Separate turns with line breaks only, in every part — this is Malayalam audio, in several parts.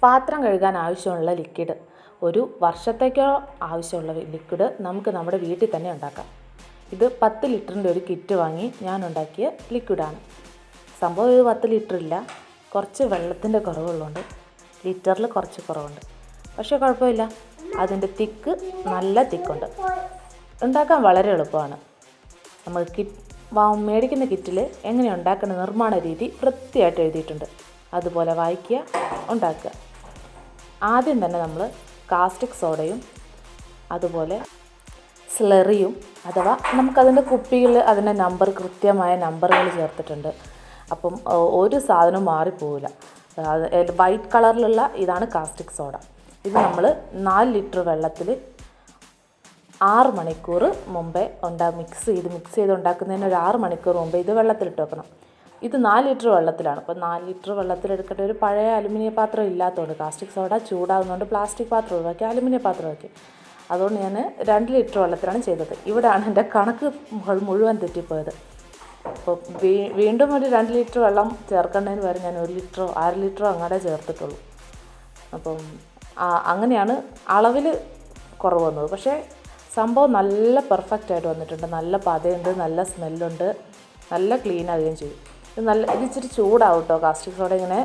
പാത്രം കഴുകാൻ ആവശ്യമുള്ള ലിക്വിഡ്, ഒരു വർഷത്തേക്കോ ആവശ്യമുള്ള ലിക്വിഡ് നമുക്ക് നമ്മുടെ വീട്ടിൽ തന്നെ ഉണ്ടാക്കാം. ഇത് 10 ലിറ്ററിൻ്റെ ഒരു കിറ്റ് വാങ്ങി ഞാൻ ഉണ്ടാക്കിയ ലിക്വിഡാണ്. സംഭവം ഇത് 10 ലിറ്റർ ഇല്ല, കുറച്ച് വെള്ളത്തിൻ്റെ കുറവുള്ളതുകൊണ്ട് ലിറ്ററിൽ കുറച്ച് കുറവുണ്ട്. പക്ഷേ കുഴപ്പമില്ല, അതിൻ്റെ തിക്ക് നല്ല തിക്കുണ്ട്. ഉണ്ടാക്കാൻ വളരെ എളുപ്പമാണ്. നമ്മൾ മേടിക്കുന്ന കിറ്റിൽ എങ്ങനെ ഉണ്ടാക്കുന്ന നിർമ്മാണ രീതി വൃത്തിയായിട്ട് എഴുതിയിട്ടുണ്ട്. അതുപോലെ വായിക്കുക, ഉണ്ടാക്കുക. ആദ്യം തന്നെ നമ്മൾ കാസ്റ്റിക് സോഡയും അതുപോലെ സ്ലറിയും, അഥവാ നമുക്കതിൻ്റെ കുപ്പിയിൽ അതിൻ്റെ കൃത്യമായ നമ്പറുകൾ ചേർത്തിട്ടുണ്ട്. അപ്പം ഒരു സാധനവും മാറിപ്പോവില്ല. വൈറ്റ് കളറിലുള്ള ഇതാണ് കാസ്റ്റിക് സോഡ. ഇത് നമ്മൾ 4 ലിറ്റർ വെള്ളത്തിൽ 6 മണിക്കൂർ മുമ്പേ മിക്സ് ചെയ്ത് ഉണ്ടാക്കുന്നതിന് ഒരു 6 മണിക്കൂർ മുമ്പേ ഇത് വെള്ളത്തിലിട്ട് വെക്കണം. ഇത് 4 ലിറ്റർ വെള്ളത്തിലാണ്. അപ്പോൾ 4 ലിറ്റർ വെള്ളത്തിലെടുക്കട്ടെ. ഒരു പഴയ അലുമിനിയ പാത്രം ഇല്ലാത്തതുകൊണ്ട്, കാസ്റ്റിക് സോഡ ചൂടാകുന്നതുകൊണ്ട് പ്ലാസ്റ്റിക് പാത്രം ഒഴിവാക്കി അലുമിനിയ പാത്രം ആക്കി. അതുകൊണ്ട് ഞാൻ 2 ലിറ്റർ വെള്ളത്തിലാണ് ചെയ്തത്. ഇവിടെയാണ് എൻ്റെ കണക്ക് മുഴുവൻ തെറ്റിപ്പോയത്. അപ്പോൾ വീണ്ടും ഒരു 2 ലിറ്റർ വെള്ളം ചേർക്കേണ്ടതിന് വരെ ഞാൻ 1 ലിറ്ററോ 1/2 ലിറ്ററോ അങ്ങോട്ടേ ചേർത്തിട്ടുള്ളൂ. അപ്പം അങ്ങനെയാണ് അളവിൽ കുറവ് വന്നത്. പക്ഷേ സംഭവം നല്ല പെർഫെക്റ്റായിട്ട് വന്നിട്ടുണ്ട്. നല്ല പതയുണ്ട്, നല്ല സ്മെല്ലുണ്ട്, നല്ല ക്ലീൻ ആവുകയും ചെയ്യും. ഇത് ഇച്ചിരി ചൂടാവും കേട്ടോ. കാസ്റ്റിക് സോഡ ഇങ്ങനെ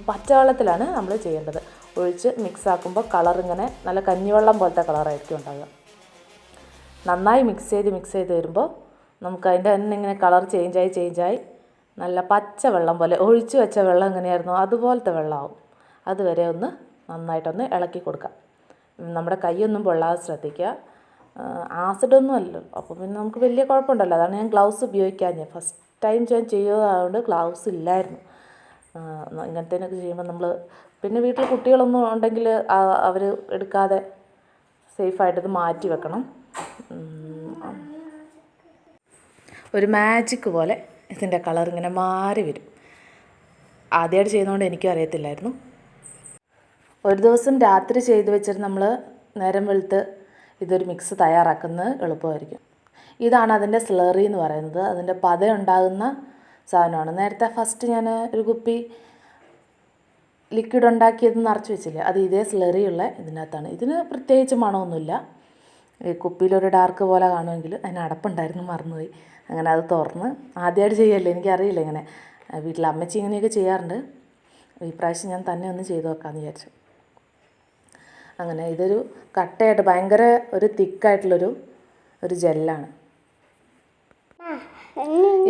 പച്ചവെള്ളത്തിലാണ് നമ്മൾ ചെയ്യേണ്ടത്. ഒഴിച്ച് മിക്സ് ആക്കുമ്പോൾ കളറിങ്ങനെ നല്ല കഞ്ഞിവെള്ളം പോലത്തെ കളറായിരിക്കും ഉണ്ടാകുക. നന്നായി മിക്സ് ചെയ്ത് വരുമ്പോൾ നമുക്ക് അതിൻ്റെ തന്നെ ഇങ്ങനെ കളർ ചേഞ്ചായി നല്ല പച്ച വെള്ളം പോലെ, ഒഴിച്ച് വെച്ച വെള്ളം എങ്ങനെയായിരുന്നു അതുപോലത്തെ വെള്ളമാവും. അതുവരെ നന്നായിട്ടൊന്ന് ഇളക്കി കൊടുക്കാം. നമ്മുടെ കൈയൊന്നും പൊള്ളാതെ ശ്രദ്ധിക്കുക. ആസിഡൊന്നും അല്ലല്ലോ, അപ്പോൾ പിന്നെ നമുക്ക് വലിയ കുഴപ്പമുണ്ടല്ലോ. അതാണ് ഞാൻ ഗ്ലൗസ് ഉപയോഗിക്കാഞ്ഞത്. ഫസ്റ്റ് ടൈം ഞാൻ ചെയ്യുന്നതുകൊണ്ട് ഗ്ലൗസ് ഇല്ലായിരുന്നു. ഇങ്ങനത്തേനൊക്കെ ചെയ്യുമ്പോൾ നമ്മൾ പിന്നെ വീട്ടിൽ കുട്ടികളൊന്നും ഉണ്ടെങ്കിൽ അവർ എടുക്കാതെ സേഫായിട്ടിത് മാറ്റി വെക്കണം. ഒരു മാജിക് പോലെ ഇതിൻ്റെ കളർ ഇങ്ങനെ മാറി വരും. ആദ്യമായിട്ട് ചെയ്യുന്നതുകൊണ്ട് എനിക്കും അറിയത്തില്ലായിരുന്നു. ഒരു ദിവസം രാത്രി ചെയ്ത് വെച്ചിട്ട് നമ്മൾ നേരം വെളുത്ത് ഇതൊരു മിക്സ് തയ്യാറാക്കുന്നത് എളുപ്പമായിരിക്കും. ഇതാണ് അതിൻ്റെ സ്ലറി എന്ന് പറയുന്നത്. അതിൻ്റെ പത ഉണ്ടാകുന്ന സാധനമാണ്. നേരത്തെ ഫസ്റ്റ് ഞാൻ ഒരു കുപ്പി ലിക്വിഡ് ഉണ്ടാക്കിയത് നിറച്ച് വെച്ചില്ലേ, അത് ഇതേ സ്ലറിയുള്ള ഇതിനകത്താണ്. ഇതിന് പ്രത്യേകിച്ച് മണമൊന്നുമില്ല. ഈ കുപ്പിയിലൊരു ഡാർക്ക് പോലെ കാണുമെങ്കിൽ അതിന് അടപ്പുണ്ടായിരുന്നു, മറന്നുപോയി. അങ്ങനെ അത് തുറന്ന്, ആദ്യമായിട്ട് ചെയ്യല്ലേ, എനിക്കറിയില്ല ഇങ്ങനെ. വീട്ടിൽ അമ്മച്ചി ഇങ്ങനെയൊക്കെ ചെയ്യാറുണ്ട്. ഈ പ്രാവശ്യം ഞാൻ തന്നെ ഒന്ന് ചെയ്ത് നോക്കാമെന്ന് വിചാരിച്ചു. അങ്ങനെ ഇതൊരു കട്ടയായിട്ട് ഭയങ്കര ഒരു തിക്കായിട്ടുള്ളൊരു ജെല്ലാണ്.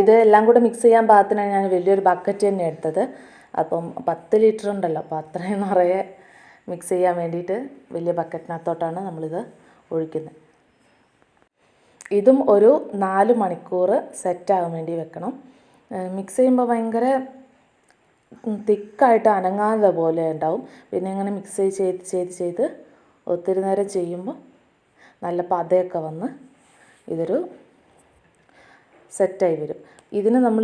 ഇത് എല്ലാം കൂടെ മിക്സ് ചെയ്യാൻ പാകത്തിനാണ് ഞാൻ വലിയൊരു ബക്കറ്റ് തന്നെ എടുത്തത്. അപ്പം 10 ലിറ്റർ ഉണ്ടല്ലോ, അപ്പോൾ അത്രയും നിറയെ മിക്സ് ചെയ്യാൻ വേണ്ടിയിട്ട് വലിയ ബക്കറ്റിനകത്തോട്ടാണ് നമ്മളിത് ഒഴിക്കുന്നത്. ഇതും ഒരു 4 മണിക്കൂർ സെറ്റാകാൻ വേണ്ടി വെക്കണം. മിക്സ് ചെയ്യുമ്പോൾ ഭയങ്കര തിക്കായിട്ട് അനങ്ങാതെ പോലെ ഉണ്ടാവും. പിന്നെ ഇങ്ങനെ മിക്സ് ചെയ്ത് ഒത്തിരി നേരം ചെയ്യുമ്പോൾ നല്ല പതയൊക്കെ വന്ന് ഇതൊരു സെറ്റായി വരും. ഇതിന് നമ്മൾ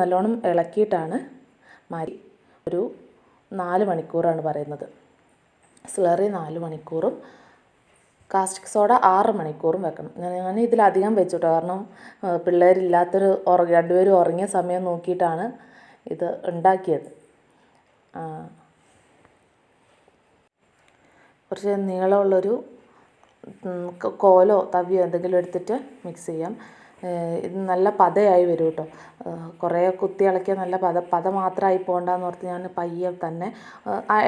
നല്ലോണം ഇളക്കിയിട്ടാണ് മാറ്റി. ഒരു 4 മണിക്കൂറാണ് പറയുന്നത്. സ്ലറി 4 മണിക്കൂറും കാസ്റ്റിക് സോഡ 6 മണിക്കൂറും വെക്കണം. ഞാൻ ഇതിലധികം വെച്ചിട്ടോ, കാരണം പിള്ളേരില്ലാത്തൊരു രണ്ടുപേരും ഉറങ്ങിയ സമയം നോക്കിയിട്ടാണ് ഇത് ഉണ്ടാക്കിയത്. കുറച്ച് നീളമുള്ളൊരു കോലോ തവിയോ എന്തെങ്കിലും എടുത്തിട്ട് മിക്സ് ചെയ്യാം. ഇത് നല്ല പതയായി വരും കേട്ടോ. കുറേ കുത്തി ഇളക്കിയാൽ നല്ല പത മാത്രമായി പോകണ്ടെന്ന് ഓർത്ത് ഞാൻ പയ്യെ തന്നെ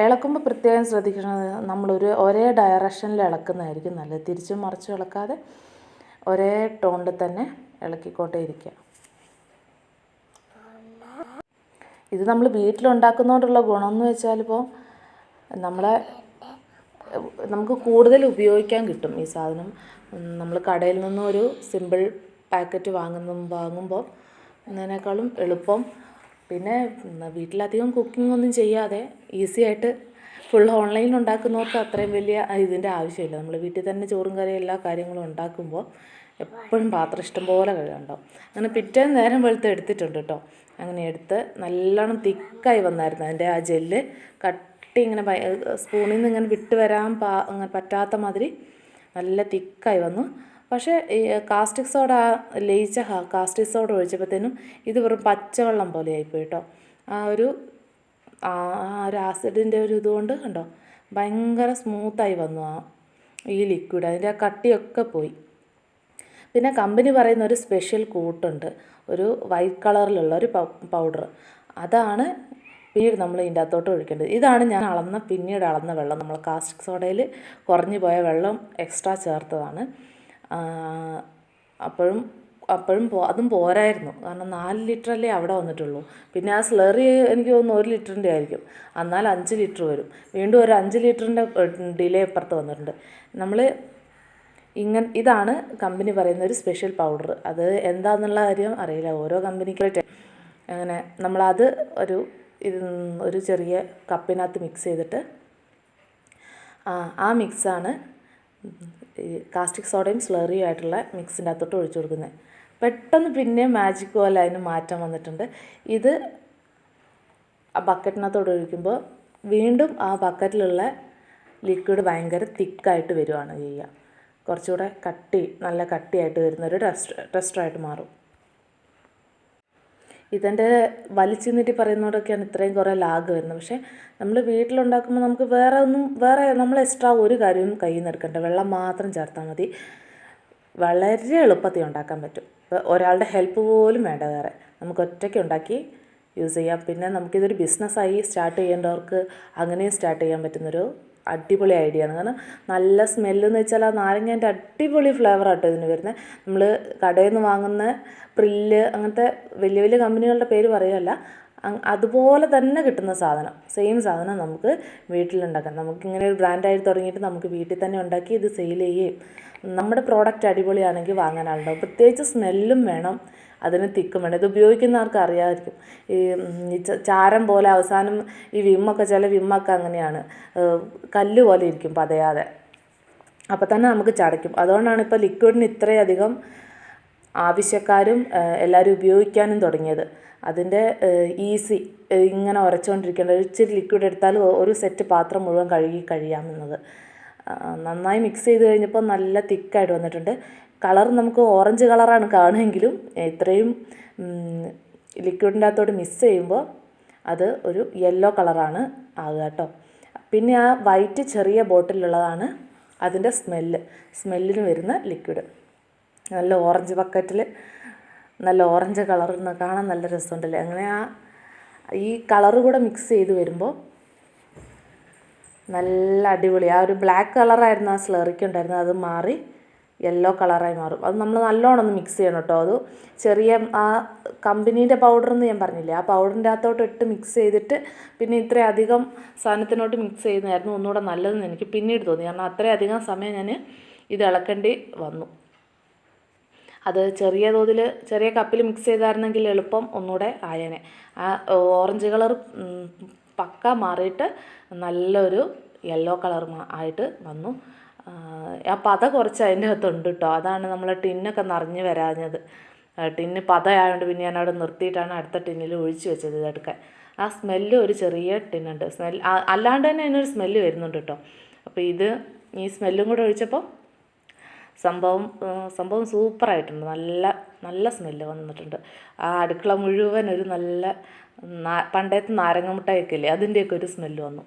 ഇളക്കുമ്പോൾ പ്രത്യേകം ശ്രദ്ധിക്കണം. ഒരേ ഡയറക്ഷനിൽ ഇളക്കുന്നതായിരിക്കും നല്ലത്. തിരിച്ചും മറിച്ചും ഇളക്കാതെ ഒരേ ടോണിൽ തന്നെ ഇളക്കിക്കൊണ്ടേ ഇരിക്കുക. ഇത് നമ്മൾ വീട്ടിലുണ്ടാക്കുന്നതുകൊണ്ടുള്ള ഗുണമെന്ന് വെച്ചാൽ, ഇപ്പോൾ നമുക്ക് കൂടുതൽ ഉപയോഗിക്കാൻ കിട്ടും ഈ സാധനം. നമ്മൾ കടയിൽ നിന്നും ഒരു സിമ്പിൾ പാക്കറ്റ് വാങ്ങുമ്പോൾ അതിനേക്കാളും എളുപ്പം. പിന്നെ വീട്ടിലധികം കുക്കിംഗ് ഒന്നും ചെയ്യാതെ ഈസി ആയിട്ട് ഫുൾ ഓൺലൈനിൽ ഉണ്ടാക്കുന്നവർക്ക് അത്രയും വലിയ ഇതിൻ്റെ ആവശ്യമില്ല. നമ്മൾ വീട്ടിൽ തന്നെ ചോറും കറിയും എല്ലാ കാര്യങ്ങളും ഉണ്ടാക്കുമ്പോൾ എപ്പോഴും പാത്രം ഇഷ്ടംപോലെ കഴുകാനുണ്ടാവും. അങ്ങനെ പിറ്റേന്ന് നേരം വെളുത്ത് എടുത്തിട്ടുണ്ട് കേട്ടോ. അങ്ങനെ എടുത്ത് നല്ലോണം തിക്കായി വന്നായിരുന്നു. അതിൻ്റെ ആ ജെല്ല് കട്ടി ഇങ്ങനെ സ്പൂണിൽ നിന്ന് ഇങ്ങനെ വിട്ട് വരാൻ അങ്ങനെ പറ്റാത്ത മാതിരി നല്ല തിക്കായി വന്നു. പക്ഷേ ഈ കാസ്റ്റിക് സോഡ ലയിച്ച കാസ്റ്റിക് സോഡ ഒഴിച്ചപ്പോഴത്തേനും ഇത് വെറും പച്ചവെള്ളം പോലെ ആയിപ്പോയി കേട്ടോ. ആ ഒരു ആ ഒരു ആസിഡിൻ്റെ ഒരു ഇതുകൊണ്ട് കണ്ടോ ഭയങ്കര സ്മൂത്തായി വന്നു ഈ ലിക്വിഡ്. അതിൻ്റെ ആ കട്ടിയൊക്കെ പോയി. പിന്നെ കമ്പനി പറയുന്ന ഒരു സ്പെഷ്യൽ കൂട്ടുണ്ട്, ഒരു വൈറ്റ് കളറിലുള്ള ഒരു പൗഡർ. അതാണ് പിന്നീട് നമ്മൾ ഇതിൻ്റെ അകത്തോട്ട് ഒഴിക്കേണ്ടത്. ഇതാണ് ഞാൻ പിന്നീട് അളന്ന വെള്ളം. നമ്മൾ കാസ്റ്റിക് സോഡയിൽ കുറഞ്ഞു പോയ വെള്ളം എക്സ്ട്രാ ചേർത്തതാണ്. അപ്പോഴും അതും പോരായിരുന്നു. കാരണം 4 ലിറ്ററല്ലേ അവിടെ വന്നിട്ടുള്ളൂ. പിന്നെ ആ സ്ലറി എനിക്ക് തോന്നുന്നു 1 ലിറ്ററിൻ്റെ ആയിരിക്കും. എന്നാൽ 5 ലിറ്റർ വരും. വീണ്ടും ഒരു 5 ലിറ്ററിൻ്റെ ഡിലേ ഇപ്പുറത്ത് വന്നിട്ടുണ്ട്. നമ്മൾ ഇതാണ് കമ്പനി പറയുന്ന ഒരു സ്പെഷ്യൽ പൗഡർ. അത് എന്താണെന്നുള്ള കാര്യം അറിയില്ല, ഓരോ കമ്പനിക്കായിട്ട്. അങ്ങനെ നമ്മളത് ഒരു ചെറിയ കപ്പിനകത്ത് മിക്സ് ചെയ്തിട്ട് ആ മിക്സാണ് ഈ കാസ്റ്റിക് സോഡയും സ്ലറിയും ആയിട്ടുള്ള മിക്സിൻ്റെ അകത്തോട്ട് ഒഴിച്ചു കൊടുക്കുന്നത്. പെട്ടെന്ന് പിന്നെ മാജിക് പോലെ അതിന് മാറ്റം വന്നിട്ടുണ്ട്. ഇത് ആ ബക്കറ്റിനകത്തോട്ട് ഒഴിക്കുമ്പോൾ വീണ്ടും ആ ബക്കറ്റിലുള്ള ലിക്വിഡ് ഭയങ്കര തിക്കായിട്ട് വരികയാണ് ചെയ്യുക. കുറച്ചുകൂടെ നല്ല കട്ടിയായിട്ട് വരുന്നൊരു ടെസ്റ്ററായിട്ട് മാറും. ഇതിൻ്റെ വലിച്ചു നീട്ടി പറയുന്നതോടൊക്കെയാണ് ഇത്രയും കുറേ ലാഗ് വരുന്നത്. പക്ഷേ നമ്മൾ വീട്ടിലുണ്ടാക്കുമ്പോൾ നമുക്ക് വേറെ നമ്മൾ എക്സ്ട്രാ ഒരു കാര്യവും കയ്യിൽ നിന്ന് എടുക്കണ്ട, വെള്ളം മാത്രം ചേർത്താൽ മതി. വളരെ എളുപ്പത്തിൽ ഉണ്ടാക്കാൻ പറ്റും. ഇപ്പോൾ ഒരാളുടെ ഹെൽപ്പ് പോലും വേണ്ട വേറെ, നമുക്ക് ഒറ്റയ്ക്ക് ഉണ്ടാക്കി യൂസ് ചെയ്യാം. പിന്നെ നമുക്കിതൊരു ബിസിനസ്സായി സ്റ്റാർട്ട് ചെയ്യേണ്ടവർക്ക് അങ്ങനെയും സ്റ്റാർട്ട് ചെയ്യാൻ പറ്റുന്നൊരു അടിപൊളി ഐഡിയ ആണ്. കാരണം നല്ല സ്മെല്ലെന്ന് വെച്ചാൽ ആ നാരങ്ങേൻ്റെ അടിപൊളി ഫ്ലേവറാട്ടോ ഇതിന് വരുന്നത്. നമ്മൾ കടയിൽ നിന്ന് വാങ്ങുന്ന പ്രില്ല് അങ്ങനത്തെ വലിയ വലിയ കമ്പനികളുടെ പേര് പറയുകയല്ല, അതുപോലെ തന്നെ കിട്ടുന്ന സാധനം, സെയിം സാധനം നമുക്ക് വീട്ടിലുണ്ടാക്കാം. നമുക്കിങ്ങനെ ഒരു ബ്രാൻഡായി തുടങ്ങിയിട്ട് നമുക്ക് വീട്ടിൽ തന്നെ ഉണ്ടാക്കി ഇത് സെയിൽ ചെയ്യുകയും നമ്മുടെ പ്രോഡക്റ്റ് അടിപൊളിയാണെങ്കിൽ വാങ്ങാൻ ആളുണ്ടാവും. പ്രത്യേകിച്ച് സ്മെല്ലും വേണം, അതിന് തിക്കും വേണം. ഇത് ഉപയോഗിക്കുന്നവർക്ക് അറിയാമായിരിക്കും. ഈ ചാരം പോലെ അവസാനം ഈ ചില വിമ്മൊക്കെ അങ്ങനെയാണ്, കല്ല് പോലെ ഇരിക്കും പതയാതെ. അപ്പോൾ തന്നെ നമുക്ക് ചടയ്ക്കും. അതുകൊണ്ടാണ് ഇപ്പോൾ ലിക്വിഡിന് ഇത്രയധികം ആവശ്യക്കാരും എല്ലാവരും ഉപയോഗിക്കാനും തുടങ്ങിയത്. അതിൻ്റെ ഈസി, ഇങ്ങനെ ഉരച്ചുകൊണ്ടിരിക്കേണ്ട, ഇച്ചിരി ലിക്വിഡ് എടുത്താൽ ഒരു സെറ്റ് പാത്രം മുഴുവൻ കഴിയാമെന്നത്. നന്നായി മിക്സ് ചെയ്ത് കഴിഞ്ഞപ്പോൾ നല്ല തിക്കായിട്ട് വന്നിട്ടുണ്ട്. കളർ നമുക്ക് ഓറഞ്ച് കളറാണ് കാണുമെങ്കിലും ഇത്രയും ലിക്വിഡിൻ്റെ അകത്തോട്ട് മിക്സ് ചെയ്യുമ്പോൾ അത് ഒരു യെല്ലോ കളറാണ് ആകുക കേട്ടോ. പിന്നെ ആ വൈറ്റ് ചെറിയ ബോട്ടിലുള്ളതാണ് അതിൻ്റെ സ്മെല്ലിന് വരുന്ന ലിക്വിഡ്. നല്ല ഓറഞ്ച് ബക്കറ്റിൽ നല്ല ഓറഞ്ച് കളർ കാണാൻ നല്ല രസമുണ്ടല്ലേ. അങ്ങനെ ഈ കളറ് കൂടെ മിക്സ് ചെയ്ത് വരുമ്പോൾ നല്ല അടിപൊളി. ആ ഒരു ബ്ലാക്ക് കളറായിരുന്നു ആ സ്ലറിക്ക് ഉണ്ടായിരുന്നത്, അത് മാറി യെല്ലോ കളറായി മാറും. അത് നമ്മൾ നല്ലോണം ഒന്ന് മിക്സ് ചെയ്യണം കേട്ടോ. അത് ചെറിയ ആ കമ്പനീൻ്റെ പൗഡറെന്ന് ഞാൻ പറഞ്ഞില്ലേ, ആ പൗഡറിൻ്റെ അകത്തോട്ട് ഇട്ട് മിക്സ് ചെയ്തിട്ട് പിന്നെ ഇത്രയധികം സാധനത്തിനോട്ട് മിക്സ് ചെയ്യുന്നതായിരുന്നു ഒന്നുകൂടെ നല്ലതെന്ന് എനിക്ക് പിന്നീട് തോന്നി. കാരണം അത്രയധികം സമയം ഞാൻ ഇത് ഇളക്കേണ്ടി വന്നു. അത് ചെറിയ കപ്പിൽ മിക്സ് ചെയ്തായിരുന്നെങ്കിൽ എളുപ്പം ഒന്നുകൂടെ ആയേനെ. ആ ഓറഞ്ച് കളർ പക്ക മാറിയിട്ട് നല്ലൊരു യെല്ലോ കളർ ആയിട്ട് വന്നു. ആ പത കുറച്ച് അതിൻ്റെ അകത്തുണ്ട് കേട്ടോ. അതാണ് നമ്മളെ ടിന്നൊക്കെ നിറഞ്ഞ് വരാഞ്ഞത്. ടിന്ന് പതയായതുകൊണ്ട് പിന്നെ ഞാൻ അവിടെ നിർത്തിയിട്ടാണ് അടുത്ത ടിന്നിൽ ഒഴിച്ച് വെച്ചത് ഇതെടുക്കാൻ. ആ സ്മെല്ല് ഒരു ചെറിയ ടിന്നുണ്ട്. അല്ലാണ്ട് തന്നെ അതിനൊരു സ്മെല്ല് വരുന്നുണ്ട് കേട്ടോ. അപ്പോൾ ഈ സ്മെല്ലും കൂടെ ഒഴിച്ചപ്പോൾ സംഭവം സൂപ്പറായിട്ടുണ്ട്. നല്ല സ്മെല്ല് വന്നിട്ടുണ്ട്. ആ അടുക്കള മുഴുവൻ ഒരു നല്ല പണ്ടത്തെ നാരങ്ങ മുട്ടായൊക്കെ ഇല്ലേ, അതിൻ്റെയൊക്കെ ഒരു സ്മെല്ല് വന്നു.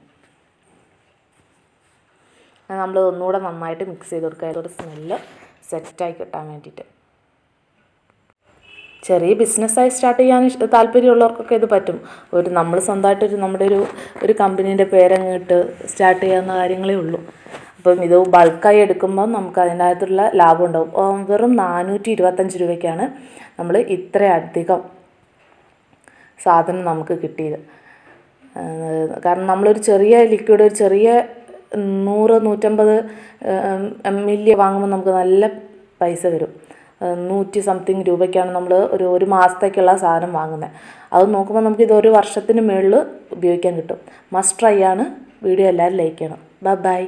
നമ്മൾ ഒന്നുകൂടെ നന്നായിട്ട് മിക്സ് ചെയ്ത് കൊടുക്കുക, അതൊരു സ്മെല്ല് സെറ്റായി കിട്ടാൻ വേണ്ടിയിട്ട്. ചെറിയ ബിസിനസ്സായി സ്റ്റാർട്ട് ചെയ്യാൻ താല്പര്യമുള്ളവർക്കൊക്കെ ഇത് പറ്റും. നമ്മൾ സ്വന്തമായിട്ടൊരു നമ്മുടെ ഒരു കമ്പനീൻ്റെ പേരങ്ങിട്ട് സ്റ്റാർട്ട് ചെയ്യാവുന്ന കാര്യങ്ങളേ ഉള്ളൂ. അപ്പം ഇത് ബൾക്കായി എടുക്കുമ്പോൾ നമുക്ക് അതിനകത്തുള്ള ലാഭം ഉണ്ടാവും. വെറും 425 രൂപയ്ക്കാണ് നമ്മൾ ഇത്രയധികം സാധനം നമുക്ക് കിട്ടിയത്. കാരണം നമ്മളൊരു ചെറിയ ലിക്വിഡ്, ഒരു ചെറിയ 100-150 മില്ലി വാങ്ങുമ്പോൾ നമുക്ക് നല്ല പൈസ വരും. 100 സംതിങ് രൂപയ്ക്കാണ് നമ്മൾ ഒരു മാസത്തേക്കുള്ള സാധനം വാങ്ങുന്നത്. അത് നോക്കുമ്പോൾ നമുക്കിത് ഒരു വർഷത്തിന് മുകളിൽ ഉപയോഗിക്കാൻ കിട്ടും. മസ്റ്റ് ട്രൈ ആണ്. വീഡിയോ എല്ലാവരും ലൈക്ക് ചെയ്യണം. ബൈ.